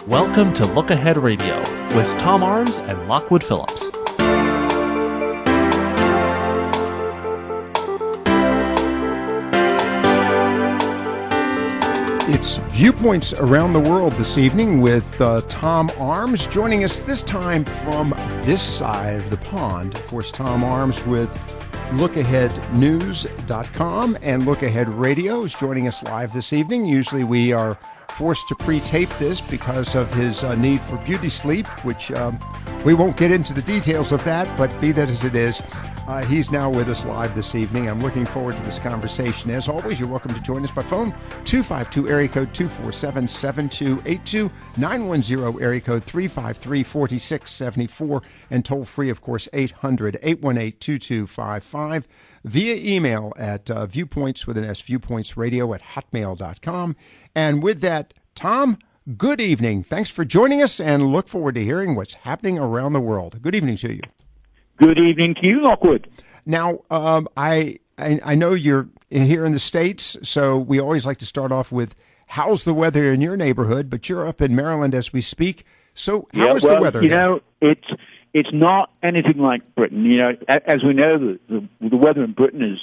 Welcome to Look Ahead Radio with Tom Arms and Lockwood Phillips. It's Viewpoints Around the World this evening with Tom Arms, joining us this time from this side of the pond. Of course, Tom Arms with LookAheadNews.com and Look Ahead Radio is joining us live this evening. Usually we are forced to pre-tape this because of his need for beauty sleep, which we won't get into the details of that, but be that as it is, he's now with us live this evening. I'm looking forward to this conversation. As always, you're welcome to join us by phone, 252 area code 247-7282, 910 area code 353-4674, and toll free, of course, 800-818-2255, via email at viewpoints with an S, viewpointsradio@hotmail.com. And with that, Tom, good evening. Thanks for joining us and look forward to hearing what's happening around the world. Good evening to you. Good evening to you, Lockwood. Now, I know you're here in the States, so we always like to start off with how's the weather in your neighborhood, but you're up in Maryland as we speak. So how is the weather there? It's not anything like Britain. You know, as we know, the weather in Britain is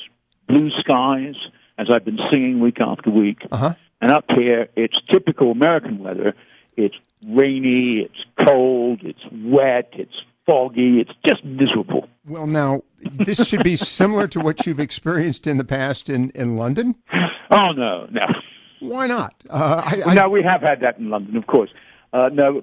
blue skies, as I've been singing week after week. Uh-huh. And up here, it's typical American weather. It's rainy, it's cold, it's wet, it's foggy, it's just miserable. Well, now, this should be similar to what you've experienced in the past in London? Oh, no. Why not? No, we have had that in London, of course. No,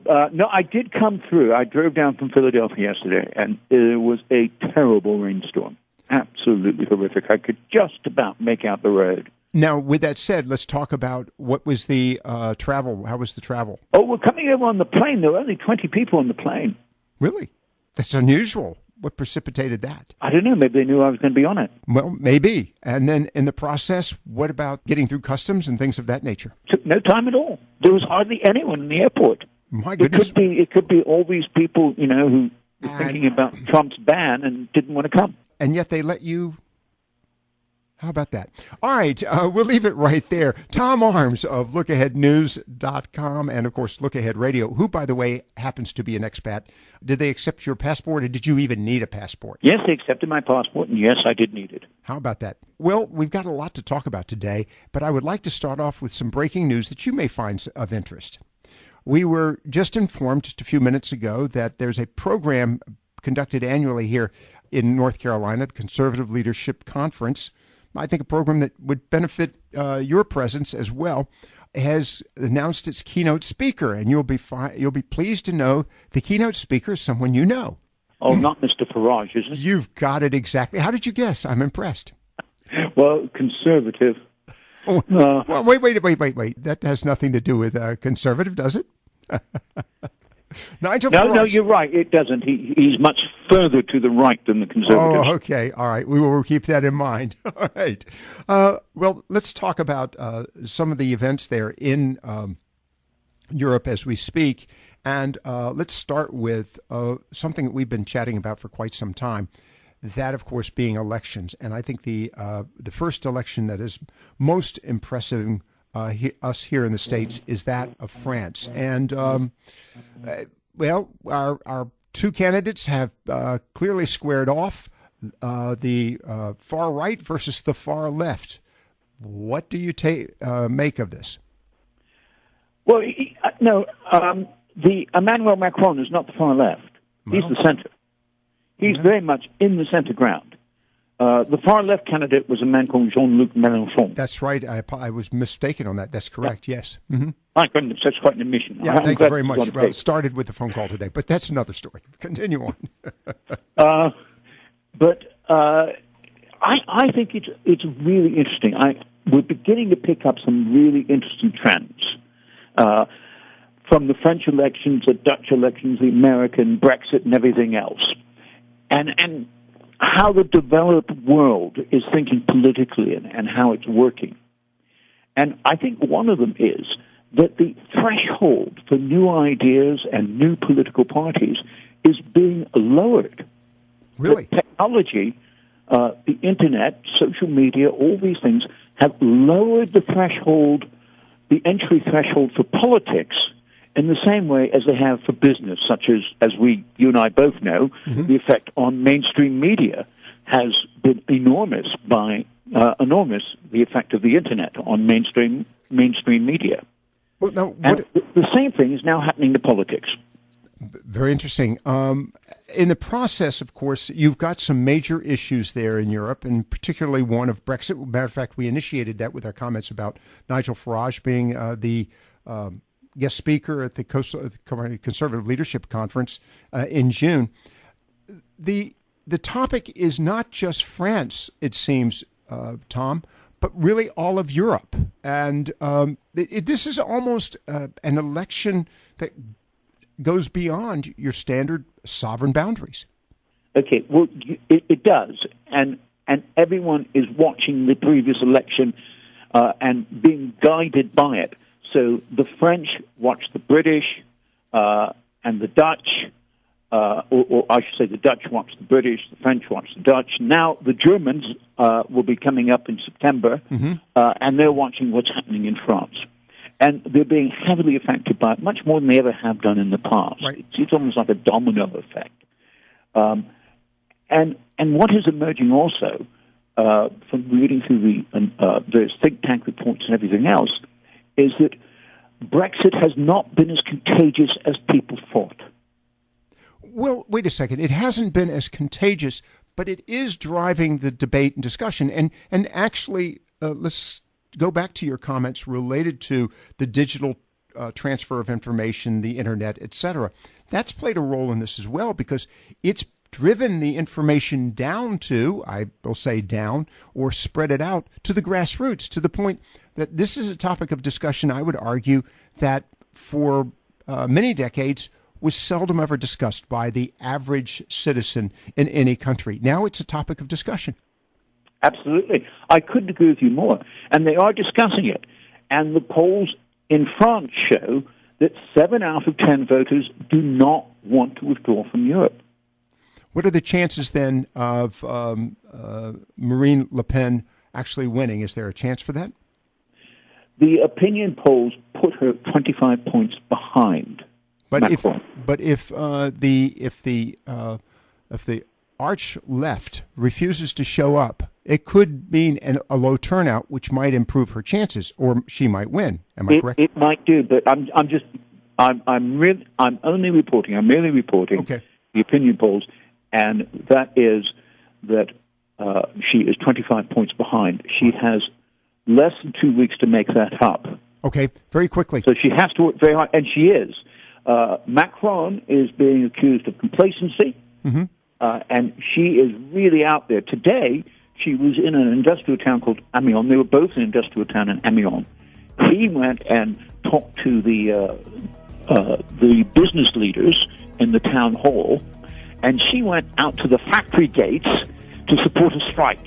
I did come through. I drove down from Philadelphia yesterday, and it was a terrible rainstorm. Absolutely horrific. I could just about make out the road. Now, with that said, let's talk about what was the travel. How was the travel? Oh, we're coming over on the plane. There were only 20 people on the plane. Really? That's unusual. What precipitated that? I don't know. Maybe they knew I was going to be on it. Well, maybe. And then in the process, what about getting through customs and things of that nature? Took no time at all. There was hardly anyone in the airport. My goodness. It could be all these people, you know, who were thinking about Trump's ban and didn't want to come. And yet they let you... How about that? All right, we'll leave it right there. Tom Arms of LookAheadNews.com and, of course, Look Ahead Radio, who, by the way, happens to be an expat. Did they accept your passport, or did you even need a passport? Yes, they accepted my passport, and yes, I did need it. How about that? Well, we've got a lot to talk about today, but I would like to start off with some breaking news that you may find of interest. We were just informed just a few minutes ago that there's a program conducted annually here in North Carolina, the Conservative Leadership Conference. I think a program that would benefit your presence as well, has announced its keynote speaker, and you'll be pleased to know the keynote speaker is someone you know. Oh, not Mr. Farage, is it? You've got it exactly. How did you guess? I'm impressed. Well, conservative. Well, wait. That has nothing to do with conservative, does it? Nigel Farage. No, you're right. It doesn't. He's much further to the right than the conservatives. Oh, okay. All right. We will keep that in mind. All right. Well, let's talk about some of the events there in Europe as we speak. And let's start with something that we've been chatting about for quite some time. That, of course, being elections. And I think the first election that is most impressive us here in the States is that of France. And, well, our two candidates have clearly squared off, the far right versus the far left. What do you make of this? Well, the Emmanuel Macron is not the far left. He's the center. He's very much in the center ground. The far left candidate was a man called Jean-Luc Mélenchon. That's right. I was mistaken on that. That's correct. Yeah. Yes. Mm-hmm. My goodness, that's quite an admission. Yeah, thank you very much. Well, it started with the phone call today, but that's another story. Continue on. But I think it's really interesting. We're beginning to pick up some really interesting trends from the French elections, the Dutch elections, the American Brexit, and everything else, and how the developed world is thinking politically and how it's working. And I think one of them is that the threshold for new ideas and new political parties is being lowered. Really? The technology, the internet, social media, all these things have lowered the threshold, the entry threshold for politics in the same way as they have for business, such as you and I both know, the effect on mainstream media has been enormous, the effect of the Internet on mainstream media. Well, now, and the same thing is now happening to politics. Very interesting. In the process, of course, you've got some major issues there in Europe, and particularly one of Brexit. Matter of fact, we initiated that with our comments about Nigel Farage being the guest speaker at the Conservative Leadership Conference in June. The topic is not just France, it seems, Tom, but really all of Europe. And this is almost an election that goes beyond your standard sovereign boundaries. Okay, well, it does. And everyone is watching the previous election and being guided by it. So the French watch the British and the Dutch, or I should say the Dutch watch the British, the French watch the Dutch. Now the Germans will be coming up in September, and they're watching what's happening in France. And they're being heavily affected by it, much more than they ever have done in the past. Right. It's almost like a domino effect. And what is emerging also from reading through the various think tank reports and everything else is that Brexit has not been as contagious as people thought. Well, wait a second. It hasn't been as contagious, but it is driving the debate and discussion. And actually, let's go back to your comments related to the digital transfer of information, the internet, etc. That's played a role in this as well, because it's driven the information down to, I will say down, or spread it out to the grassroots, to the point that this is a topic of discussion, I would argue, that for many decades was seldom ever discussed by the average citizen in any country. Now it's a topic of discussion. Absolutely. I couldn't agree with you more. And they are discussing it. And the polls in France show that 7 out of 10 voters do not want to withdraw from Europe. What are the chances then of Marine Le Pen actually winning? Is there a chance for that? The opinion polls put her 25 points behind Macron. If the arch left refuses to show up, it could mean a low turnout, which might improve her chances, or she might win. Am I correct? It might do, but I'm merely reporting okay. The opinion polls, and that is that she is 25 points behind. She has less than 2 weeks to make that up. Okay, very quickly. So she has to work very hard, and she is. Macron is being accused of complacency, and she is really out there. Today, she was in an industrial town called Amiens. They were both in an industrial town in Amiens. He went and talked to the business leaders in the town hall, and she went out to the factory gates to support a strike.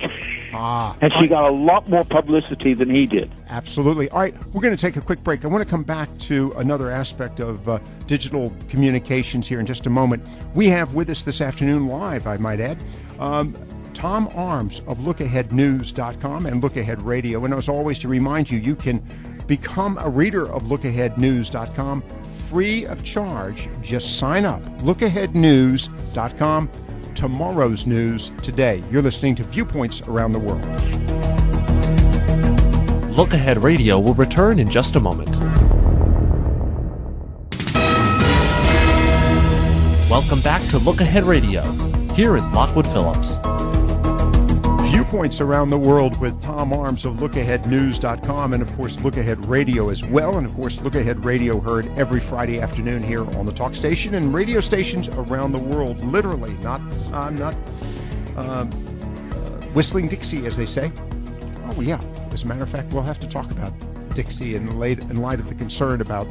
And she got a lot more publicity than he did. Absolutely. All right, we're going to take a quick break. I want to come back to another aspect of digital communications here in just a moment. We have with us this afternoon live, I might add, Tom Arms of LookAheadNews.com and Look Ahead Radio. And as always, to remind you, you can become a reader of LookAheadNews.com free of charge. Just sign up. LookAheadNews.com. Tomorrow's news today. You're listening to Viewpoints Around the World. Look Ahead Radio will return in just a moment. Welcome back to Look Ahead Radio. Here is Lockwood Phillips. Viewpoints Around the World with Tom Arms of LookAheadNews.com and, of course, Look Ahead Radio as well. And, of course, Look Ahead Radio heard every Friday afternoon here on the talk station and radio stations around the world, literally. I'm not whistling Dixie, as they say. Oh, yeah. As a matter of fact, we'll have to talk about Dixie in light of the concern about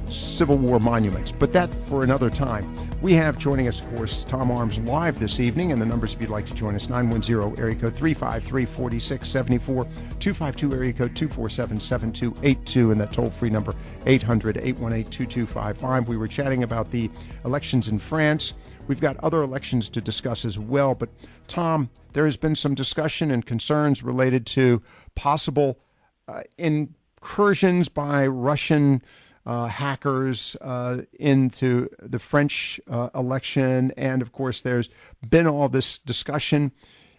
Civil War monuments, but that for another time. We have joining us, of course, Tom Arms live this evening, and the numbers if you'd like to join us, 910 area code 353-4674, 252 area code 247-7282, and that toll-free number 800-818-2255. We were chatting about the elections in France. We've got other elections to discuss as well, but Tom, there has been some discussion and concerns related to possible incursions by Russian hackers into the French election. And, of course, there's been all this discussion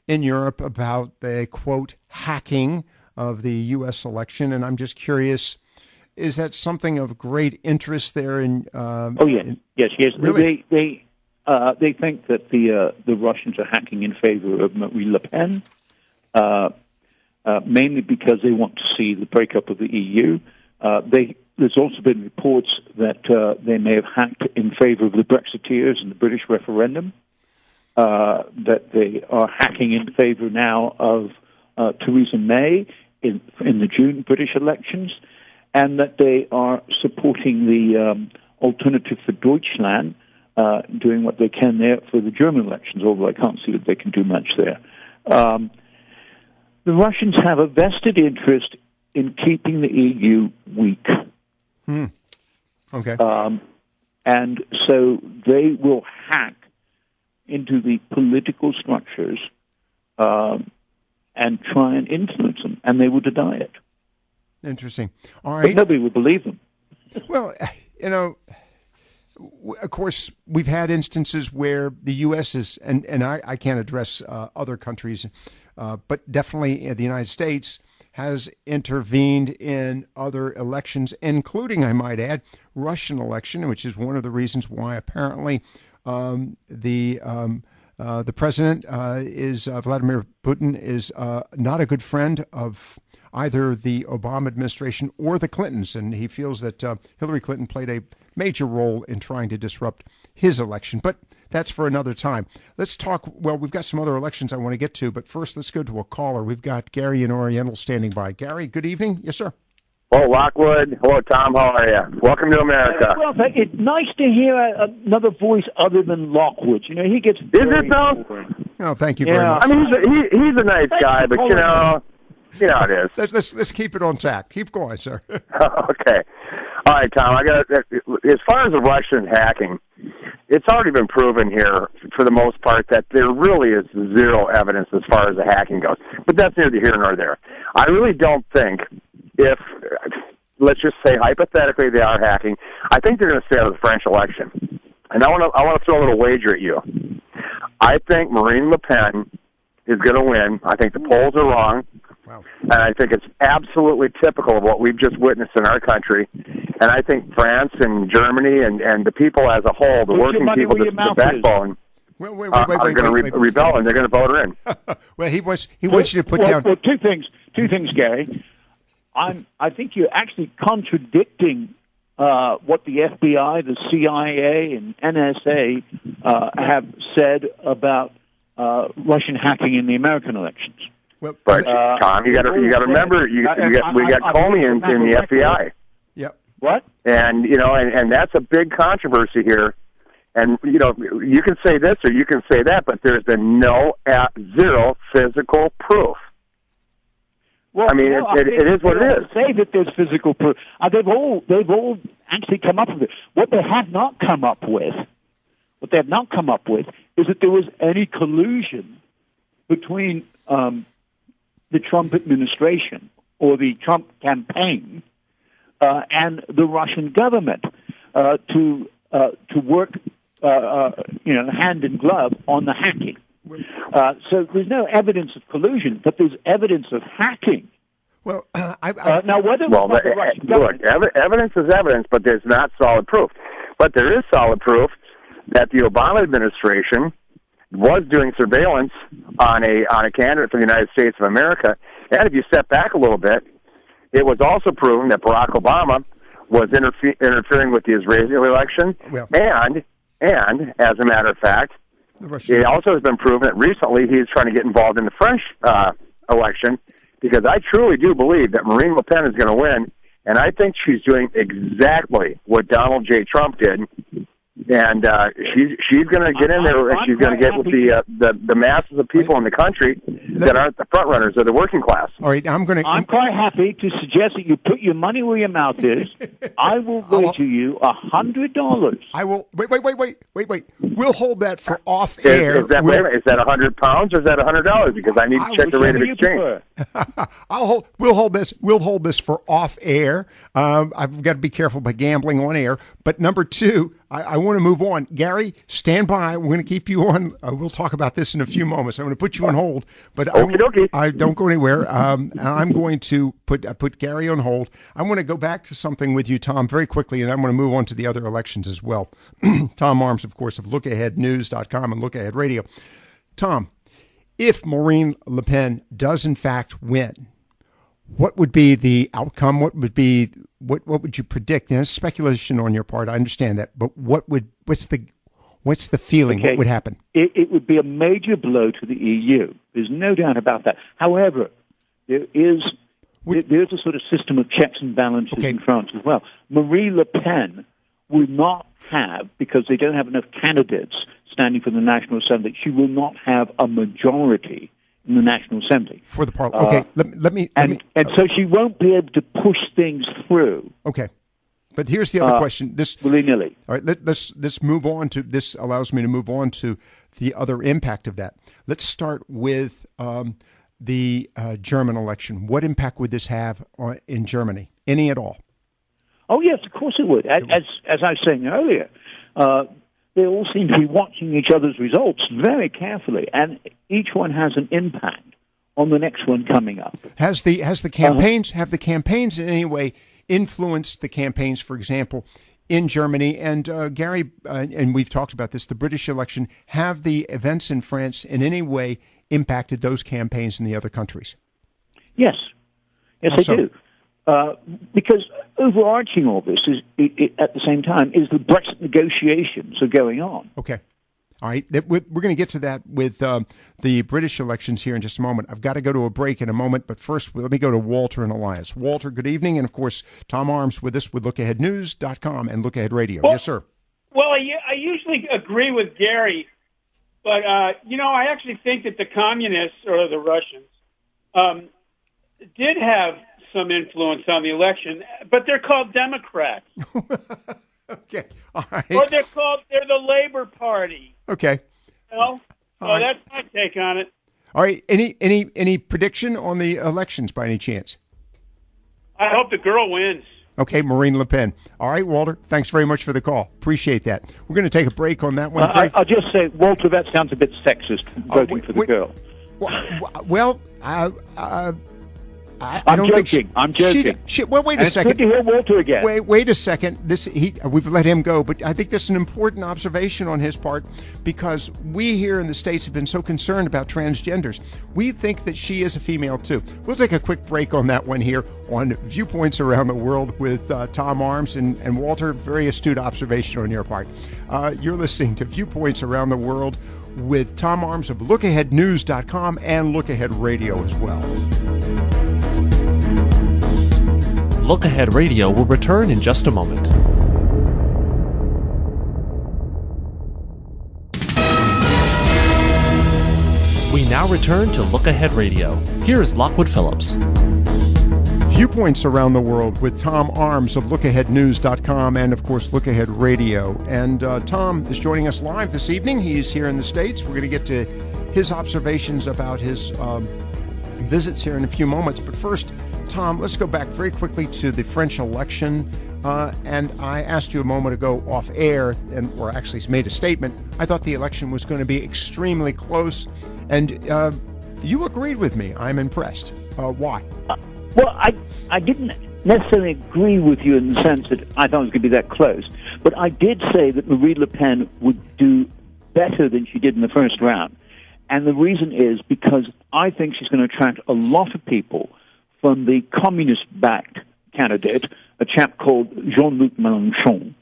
in Europe about the, quote, hacking of the U.S. election. And I'm just curious, is that something of great interest there? Yes. Really? They think that the Russians are hacking in favor of Marine Le Pen, mainly because they want to see the breakup of the EU. There's also been reports that they may have hacked in favor of the Brexiteers in the British referendum, that they are hacking in favor now of Theresa May in the June British elections, and that they are supporting the Alternative for Deutschland, doing what they can there for the German elections, although I can't see that they can do much there. The Russians have a vested interest in keeping the EU weak. Okay. And so they will hack into the political structures and try and influence them, and they will deny it. Interesting. All right. But nobody would believe them. Well, of course, we've had instances where the U.S. is, and I can't address other countries, but definitely the United States has intervened in other elections, including, I might add, Russian election, which is one of the reasons why apparently the president is Vladimir Putin is not a good friend of either the Obama administration or the Clintons, and he feels that Hillary Clinton played a major role in trying to disrupt his election. But that's for another time. Let's talk, well, we've got some other elections I want to get to, but first let's go to a caller. We've got Gary in Oriental standing by. Gary, good evening. Yes, sir. Hello, Lockwood. Hello, Tom. How are you? Welcome to America. Well, it's nice to hear another voice other than Lockwood. He gets... Is it, though? Oh, thank you very much. I mean, he's a nice guy, but, you know how it is. Let's keep it on track. Keep going, sir. Okay. All right, Tom. As far as the Russian hacking, it's already been proven here, for the most part, that there really is zero evidence as far as the hacking goes. But that's neither here nor there. I really don't think if, let's just say hypothetically they are hacking, I think they're going to stay out of the French election. And I want to throw a little wager at you. I think Marine Le Pen is going to win. I think the polls are wrong. Wow. And I think it's absolutely typical of what we've just witnessed in our country. And I think France and Germany and the people as a whole, the working people, the backbone, are going to rebel, and they're going to vote her in. Well, he wants you to put down... Well, two things, Gary. I think you're actually contradicting what the FBI, the CIA, and NSA have said about Russian hacking in the American elections. Well, but Tom, you got to remember, we got Comey in the FBI. Yep. What? And and that's a big controversy here. And you can say this or you can say that, but there's been zero physical proof. Well, I mean, it is what it is. Say that there's physical proof. They've all actually come up with it. What they have not come up with is that there was any collusion between the Trump administration or the Trump campaign and the Russian government to work hand in glove on the hacking. So there's no evidence of collusion, but there's evidence of hacking. Well, now whether evidence is evidence, but there's not solid proof. But there is solid proof that the Obama administration was doing surveillance on a candidate for the United States of America. And if you step back a little bit, it was also proven that Barack Obama was interfering with the Israeli election, and as a matter of fact, it also has been proven that recently he is trying to get involved in the French election, because I truly do believe that Marine Le Pen is going to win, and I think she's doing exactly what Donald J. Trump did and she's going to get in there, and she's going to get with the masses of people in the country that aren't the front runners, or the working class. All right, I'm quite happy to suggest that you put your money where your mouth is. I will wager you $100. I will. Wait. We'll hold that for off air. Is that £100 or is that $100? Because I need to check the rate of exchange. We'll hold this for off air. I've got to be careful by gambling on air. But number two, I want to move on. Gary, stand by. We're going to keep you on. We'll talk about this in a few moments. I'm going to put you on hold, but I don't go anywhere. I'm going to put Gary on hold. I want to go back to something with you, Tom, very quickly, and I'm going to move on to the other elections as well. Tom Arms, of course, of LookAheadNews.com and LookAhead Radio. Tom, if Marine Le Pen does in fact win, what would be the outcome? What would you predict? And it's speculation on your part. I understand that, but what's the feeling? Okay. What would happen? It would be a major blow to the EU. There's no doubt about that. However, there's a sort of system of checks and balances in France as well. Marie Le Pen will not have, because they don't have enough candidates standing for the National Assembly, she will not have a majority in the National Assembly. For the parliament. Okay, let me. So she won't be able to push things through. Okay. But here's the other question. Willy-nilly. All right, let's move on to, this allows me to move on to the other impact of that. Let's start with the German election. What impact would this have in Germany? Any at all? Oh, yes, of course it would. As I was saying earlier, they all seem to be watching each other's results very carefully, and each one has an impact on the next one coming up. Have the campaigns in any way influenced the campaigns, for example, in Germany? And Gary, and we've talked about this, the British election, have the events in France in any way impacted those campaigns in the other countries? Yes, they do. Because overarching all this is, at the same time, is the Brexit negotiations are going on. Okay. All right. We're going to get to that with the British elections here in just a moment. I've got to go to a break in a moment, but first let me go to Walter and Elias. Walter, good evening. And, of course, Tom Arms with us with LookAheadNews.com and LookAhead Radio. Yes, sir. Well, I usually agree with Gary, but, I actually think that the communists, or the Russians, did have some influence on the election, but they're called Democrats. Okay, all right. Or they're the Labor Party. Okay. So that's my take on it. All right. Any prediction on the elections by any chance? I hope the girl wins. Okay, Marine Le Pen. All right, Walter, thanks very much for the call. Appreciate that. We're going to take a break on that one. I'll just say, Walter, that sounds a bit sexist, voting for the girl. Well, I'm joking. Well, wait a second. It's good to hear Walter again. Wait a second. We've let him go, but I think this is an important observation on his part, because we here in the States have been so concerned about transgenders. We think that she is a female too. We'll take a quick break on that one here on Viewpoints Around the World with Tom Arms and Walter. Very astute observation on your part. You're listening to Viewpoints Around the World with Tom Arms of LookAheadNews.com and Look Ahead Radio as well. Look Ahead Radio will return in just a moment. We now return to Look Ahead Radio. Here is Lockwood Phillips. Viewpoints Around the World with Tom Arms of LookAheadNews.com and, of course, Look Ahead Radio. And Tom is joining us live this evening. He's here in the States. We're going to get to his observations about his visits here in a few moments. But first, Tom, let's go back very quickly to the French election. And I asked you a moment ago off air, or actually made a statement. I thought the election was going to be extremely close. And you agreed with me. I'm impressed. Why? Well, I didn't necessarily agree with you in the sense that I thought it was going to be that close. But I did say that Marie Le Pen would do better than she did in the first round. And the reason is because I think she's going to attract a lot of people from the communist-backed candidate, a chap called Jean-Luc Mélenchon,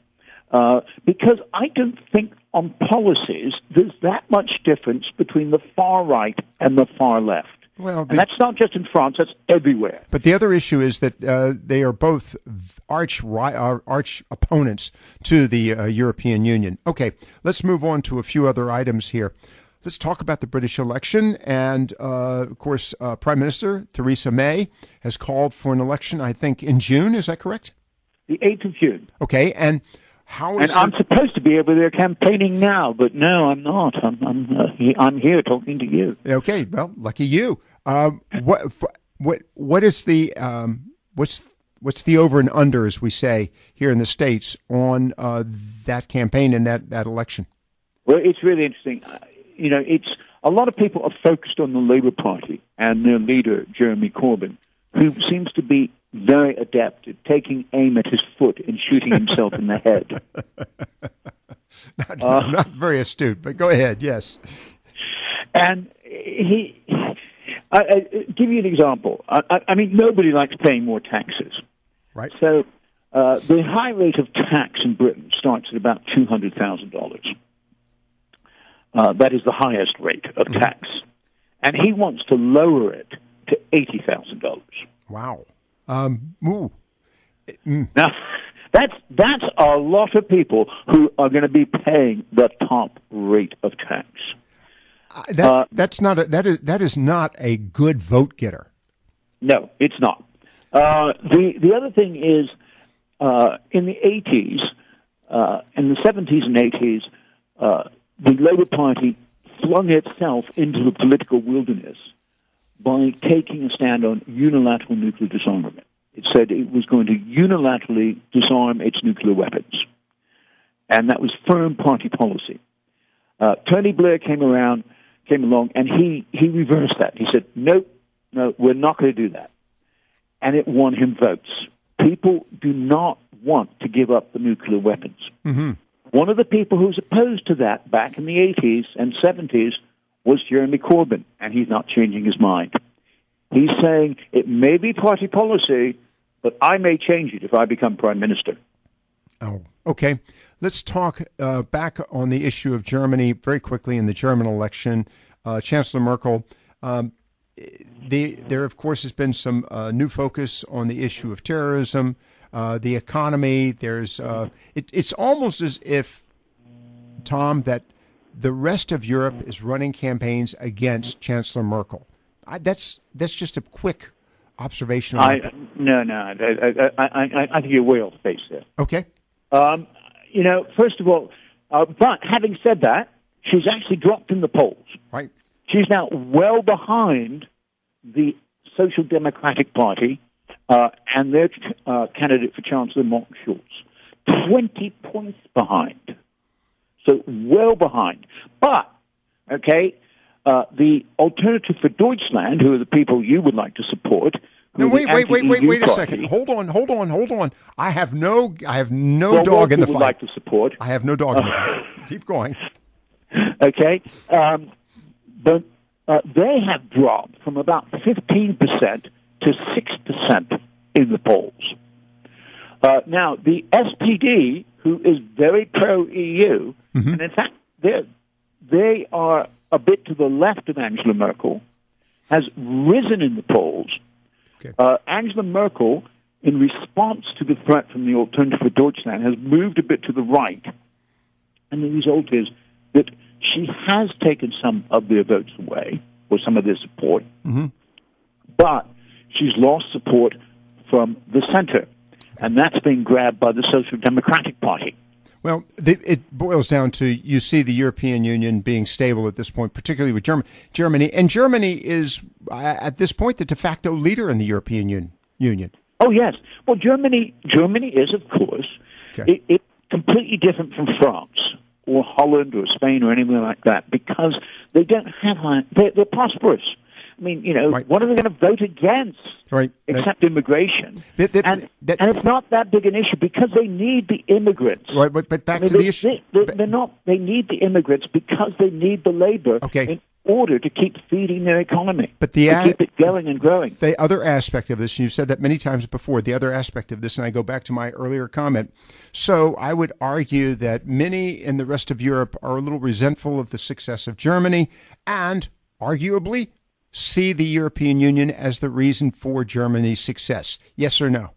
because I don't think on policies there's that much difference between the far right and the far left. Well, and that's not just in France, that's everywhere. But the other issue is that they are both arch opponents to the European Union. Okay, let's move on to a few other items here. Let's talk about the British election. And, of course, Prime Minister Theresa May has called for an election, I think, in June. Is that correct? The 8th of June. Okay, and how is I'm supposed to be over there campaigning now, but no, I'm not. I'm here talking to you. Okay, well, lucky you. What is the what's the over and under, as we say here in the States, on that campaign and that election? Well, it's really interesting. It's a lot of people are focused on the Labour Party and their leader Jeremy Corbyn, who seems to be very adept at taking aim at his foot and shooting himself in the head. Not very astute, but go ahead. Yes. And I give you an example. I mean, nobody likes paying more taxes. Right. So the high rate of tax in Britain starts at about $200,000. That is the highest rate of tax. And he wants to lower it to $80,000. Wow. Now, that's a lot of people who are going to be paying the top rate of tax. That is not a good vote getter. No, it's not. The other thing is, in the 80s, in the 70s and 80s, the Labour Party flung itself into the political wilderness by taking a stand on unilateral nuclear disarmament. It said it was going to unilaterally disarm its nuclear weapons. And that was firm party policy. Tony Blair came along, and he reversed that. He said, no, we're not going to do that. And it won him votes. People do not want to give up the nuclear weapons. Mm-hmm. One of the people who was opposed to that back in the 80s and 70s was Jeremy Corbyn, and he's not changing his mind. He's saying it may be party policy, but I may change it if I become prime minister. Oh, okay. Let's talk back on the issue of Germany very quickly in the German election. Chancellor Merkel, there, of course, has been some new focus on the issue of terrorism, the economy. It's almost as if, Tom, that the rest of Europe is running campaigns against Chancellor Merkel. That's just a quick observation. I think you're way off base there. Okay. First of all, but having said that, she's actually dropped in the polls. Right. She's now well behind the Social Democratic Party and their candidate for Chancellor, Mark Schulz. 20 points behind. So well behind. But, the Alternative for Deutschland, who are the people you would like to support. No, wait a second. Hold on. I have no dog in the fight. Would like to support. I have no dog in the fight. Keep going. Okay. But they have dropped from about 15% to 6% in the polls. Now, the SPD, who is very pro-EU, mm-hmm. and in fact, they are a bit to the left of Angela Merkel, has risen in the polls. Okay. Angela Merkel, in response to the threat from the Alternative for Deutschland, has moved a bit to the right. And the result is that she has taken some of their votes away, or some of their support, mm-hmm. but she's lost support from the center. And that's being grabbed by the Social Democratic Party. Well, it boils down to, you see the European Union being stable at this point, particularly with Germany. And Germany is, at this point, the de facto leader in the European Union. Oh, yes. Well, Germany is, of course, it's completely different from France or Holland or Spain or anywhere like that, because they don't have they're prosperous. I mean, right. What are they going to vote against? Right. Except immigration. And it's not that big an issue because they need the immigrants. Right, but back to the issue. They need the immigrants because they need the labor in order to keep feeding their economy, to keep it going and growing. The other aspect of this, and you've said that many times before, the other aspect of this, and I go back to my earlier comment, so I would argue that many in the rest of Europe are a little resentful of the success of Germany and, arguably, see the European Union as the reason for Germany's success? Yes or no?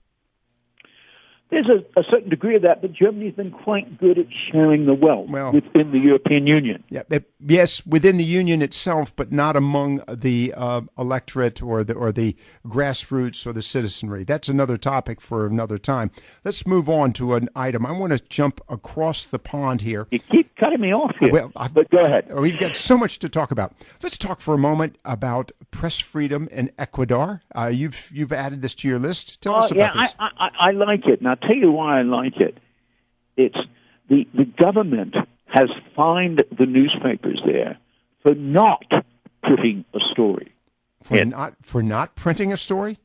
There's a certain degree of that, but Germany's been quite good at sharing the wealth within the European Union. Yeah, yes, within the Union itself, but not among the electorate or the grassroots or the citizenry. That's another topic for another time. Let's move on to an item. I want to jump across the pond here. You keep cutting me off here, but go ahead. We've got so much to talk about. Let's talk for a moment about press freedom in Ecuador. You've added this to your list. Tell us about this. I like it. Now, I'll tell you why I like it. It's the government has fined the newspapers there for not putting a story. For not printing a story?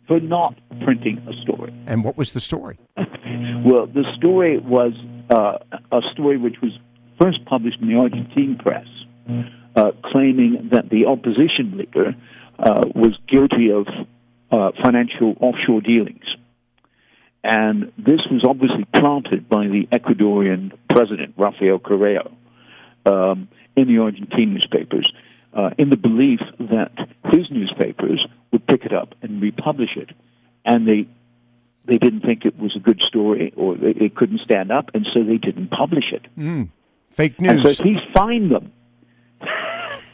For not printing a story. And what was the story? Well, the story was a story which was first published in the Argentine press, claiming that the opposition leader was guilty of financial offshore dealings. And this was obviously planted by the Ecuadorian president, Rafael Correa, in the Argentine newspapers, in the belief that his newspapers would pick it up and republish it. And they didn't think it was a good story, or it couldn't stand up, and so they didn't publish it. Fake news. And so he's fined them.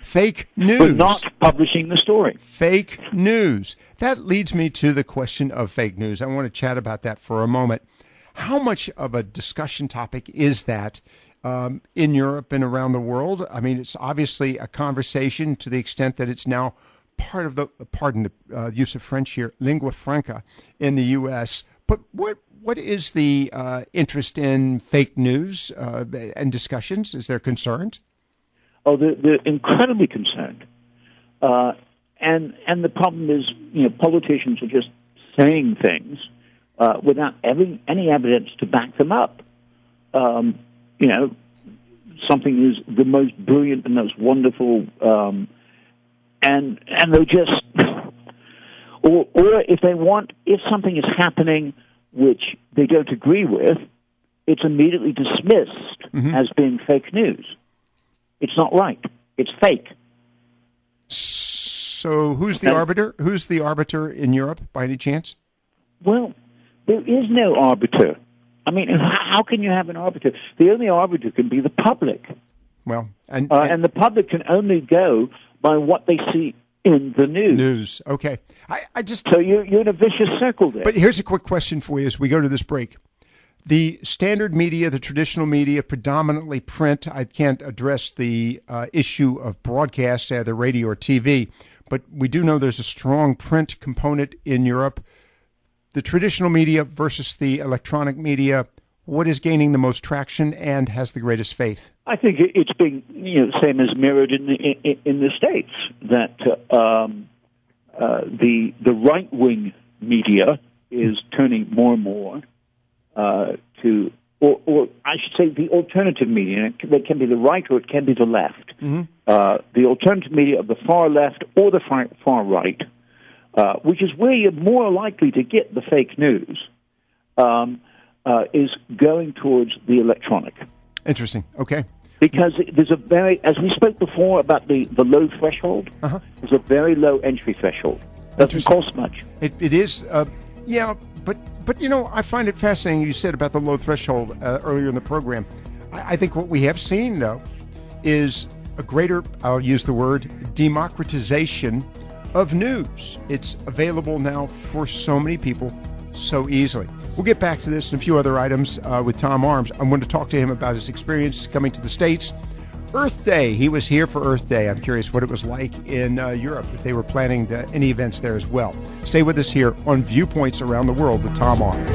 Fake news. For not publishing the story. Fake news. That leads me to the question of fake news. I want to chat about that for a moment. How much of a discussion topic is that in Europe and around the world? I mean, it's obviously a conversation to the extent that it's now part of the, pardon the use of French here, lingua franca in the U.S. But what is the interest in fake news and discussions? Is there concerned? Oh, they're incredibly concerned. And the problem is, politicians are just saying things without any evidence to back them up. Something is the most brilliant, the most wonderful, and they just, or if something is happening which they don't agree with, it's immediately dismissed as being fake news. It's not right. It's fake. So who's the arbiter? Who's the arbiter in Europe, by any chance? Well, there is no arbiter. I mean, how can you have an arbiter? The only arbiter can be the public. Well, and the public can only go by what they see in the news. Okay. So you're in a vicious circle there. But here's a quick question for you as we go to this break. The standard media, the traditional media, predominantly print. I can't address the issue of broadcast, either radio or TV, but we do know there's a strong print component in Europe. The traditional media versus the electronic media, what is gaining the most traction and has the greatest faith? I think it's being same as mirrored in the States, that the right-wing media is turning more and more to, or I should say, the alternative media. It can be the right or it can be the left. The alternative media of the far left or the far right, which is where you're more likely to get the fake news, is going towards the electronic. Interesting. Okay. Because there's as we spoke before about the low threshold, there's a very low entry threshold. Doesn't cost much. It is, yeah. But I find it fascinating you said about the low threshold earlier in the program. I think what we have seen, though, is a greater, I'll use the word, democratization of news. It's available now for so many people so easily. We'll get back to this and a few other items with Tom Arms. I'm going to talk to him about his experience coming to the States. Earth Day, he was here for Earth Day. I'm curious what it was like in Europe, if they were planning any events there as well. Stay with us here on Viewpoints Around the World with Tom Arms.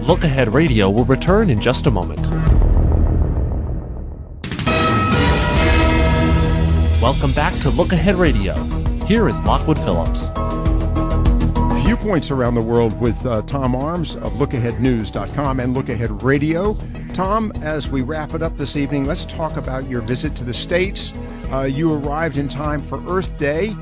Look Ahead Radio will return in just a moment. Welcome back to Look Ahead Radio. Here is Lockwood Phillips. Viewpoints Around the World with Tom Arms of LookAheadNews.com and Look Ahead Radio. Tom, as we wrap it up this evening, let's talk about your visit to the States. You arrived in time for Earth Day.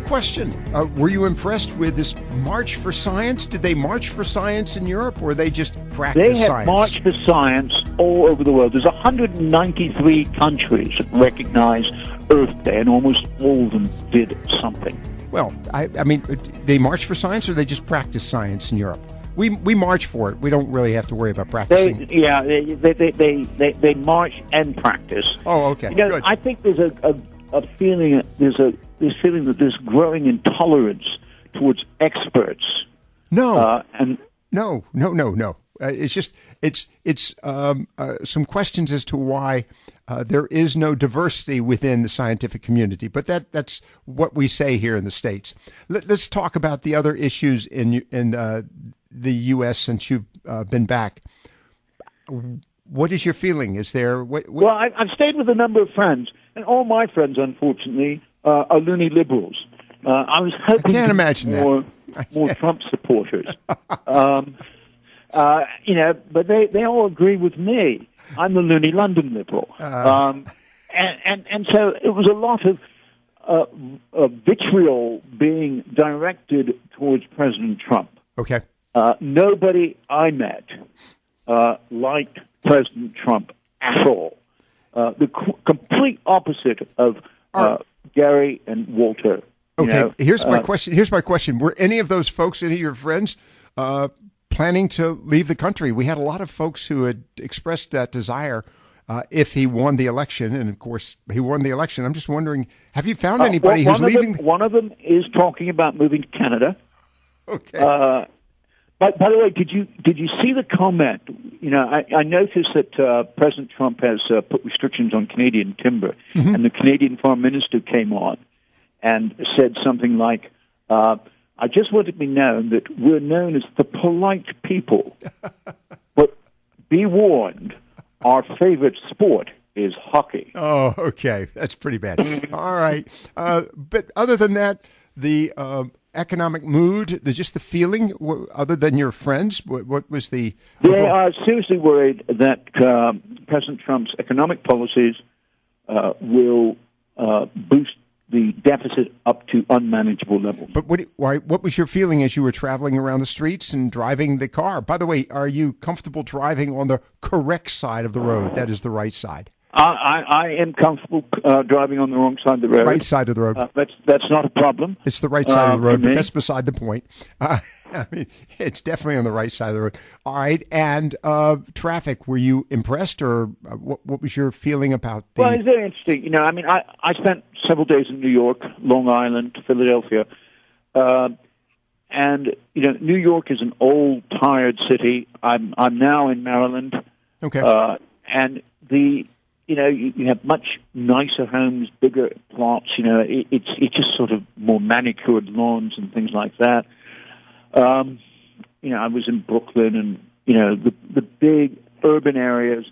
Question, were you impressed with this March for Science? Did they march for science in Europe, or they just practice science? They had March for Science all over the world. There's 193 countries that recognize Earth Day, and almost all of them did something. Well, I mean, they march for science, or they just practice science in Europe? We march for it. We don't really have to worry about practicing. They march and practice. Oh, okay. You know, good. I think there's a feeling. There's feeling that there's growing intolerance towards experts. No. And No. It's some questions as to why there is no diversity within the scientific community, but that's what we say here in the States. Let's talk about the other issues in the U.S. since you've been back. What is your feeling? Is there what? Well, I've stayed with a number of friends, and all my friends, unfortunately, are loony liberals. I was hoping I can't imagine more Trump supporters. You know, but they all agree with me. I'm the loony London liberal, and so it was a lot of vitriol being directed towards President Trump. Okay. Nobody I met liked President Trump at all. The complete opposite of Gary and Walter. Okay. Here's my question. Were any of those folks, any of your friends, planning to leave the country? We had a lot of folks who had expressed that desire if he won the election, and of course he won the election. I'm just wondering, have you found anybody who's leaving? One of them is talking about moving to Canada. Okay. But by the way, did you see the comment? You know, I noticed that President Trump has put restrictions on Canadian timber, and the Canadian Foreign Minister came on and said something like, I just want it to be known that we're known as the polite people, but be warned, our favorite sport is hockey. Oh, okay. That's pretty bad. All right. But other than that, the economic mood, just the feeling, other than your friends, what was the... They are seriously worried that President Trump's economic policies will boost the deficit up to unmanageable levels. But what was your feeling as you were traveling around the streets and driving the car? By the way, are you comfortable driving on the correct side of the road? That is the right side. I am comfortable driving on the wrong side of the road. Right side of the road. That's not a problem. It's the right side of the road, but that's beside the point. I mean, it's definitely on the right side of the road. All right, and traffic, were you impressed, or what was your feeling about the... Well, it's very interesting. You know, I mean, I spent several days in New York, Long Island, Philadelphia, and, you know, New York is an old, tired city. I'm now in Maryland. Okay. And you know, you have much nicer homes, bigger plots. You know, it's just sort of more manicured lawns and things like that. You know, I was in Brooklyn, and you know, the big urban areas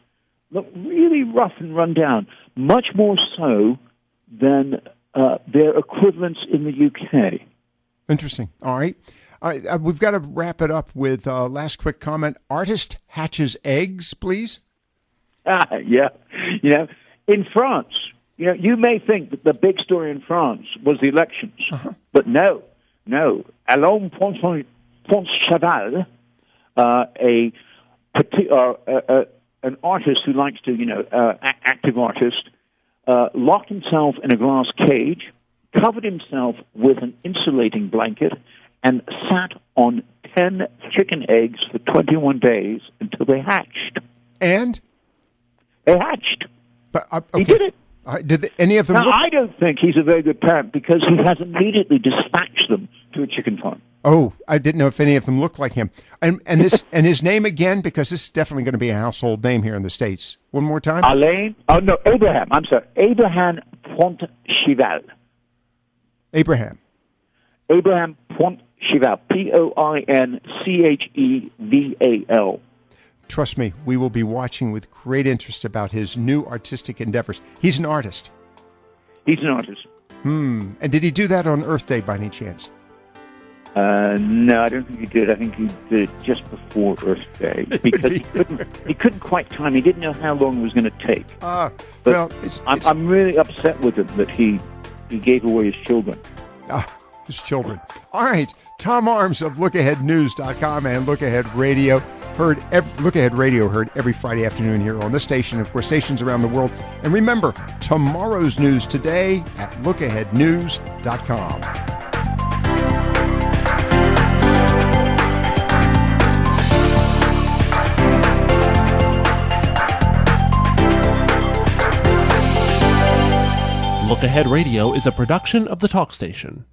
look really rough and run down, much more so than their equivalents in the UK. Interesting. All right. We've got to wrap it up with last quick comment. Artist hatches eggs, please. Yeah. You know, in France, you know, you may think that the big story in France was the elections, but no. Alain Pont-Chaval, an artist who likes to, you know, active artist, locked himself in a glass cage, covered himself with an insulating blanket, and sat on 10 chicken eggs for 21 days until they hatched. And? They hatched. But, okay. He did it. Did any of them Now, I don't think he's a very good parent because he has immediately dispatched them to a chicken farm. Oh, I didn't know if any of them looked like him. And this and his name again, because this is definitely going to be a household name here in the States. One more time. Abraham. I'm sorry. Abraham Pont-Chaval. Abraham Pont-Chaval. Poincheval. Trust me, we will be watching with great interest about his new artistic endeavors. He's an artist. He's an artist. And did he do that on Earth Day by any chance? No, I don't think he did. I think he did it just before Earth Day because he couldn't quite time. He didn't know how long it was going to take. I'm really upset with him that he gave away his children. His children. All right. Tom Arms of LookAheadNews.com and Look Ahead Radio. Look Ahead Radio heard every Friday afternoon here on this station, of course, stations around the world. And remember, tomorrow's news today at lookaheadnews.com. Look Ahead Radio is a production of the Talk Station.